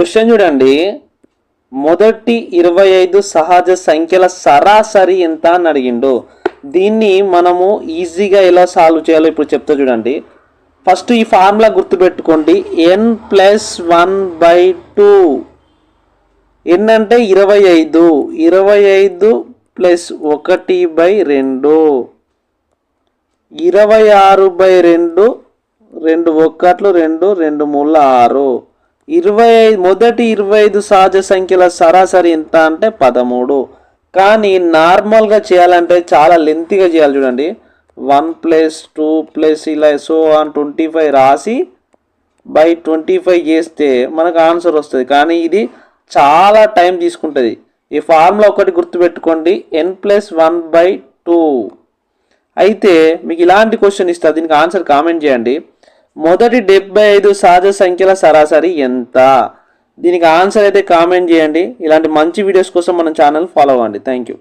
Question చూడండి, మొదటి 25 సహజ సంఖ్యల సరాసరి ఎంత అని అడిగిండు. దీన్ని మనము ఈజీగా ఎలా సాల్వ్ చేయాలో ఇప్పుడు చెప్తా చూడండి. ఫస్ట్ ఈ ఫార్ములా గుర్తుపెట్టుకోండి, n+1/2. n అంటే 25, 25 ప్లస్ 1/2, 26/2, 2 1 2, 2 3 6. 25 మొదటి 25 సహజ సంఖ్యల సరాసరి ఎంత అంటే 13. కానీ నార్మల్గా చేయాలంటే చాలా లెంతీగా చేయాలి చూడండి. 1+2+ ఇలా సో ఆన్ 25 రాసి బై 25 చేస్తే మనకు ఆన్సర్ వస్తుంది. కానీ ఇది చాలా టైం తీసుకుంటుంది. ఈ ఫార్ములా ఒకటి గుర్తుపెట్టుకోండి, n+1/2. అయితే మీకు ఇలాంటి క్వశ్చన్ ఇస్తా, దీనికి ఆన్సర్ కామెంట్ చేయండి. మొదటి 75 సహజ సంఖ్యల సరాసరి ఎంత? దీనికి ఆన్సర్ అయితే కామెంట్ చేయండి. ఇలాంటి మంచి వీడియోస్ కోసం మన ఛానల్ ఫాలో అవ్వండి. Thank you.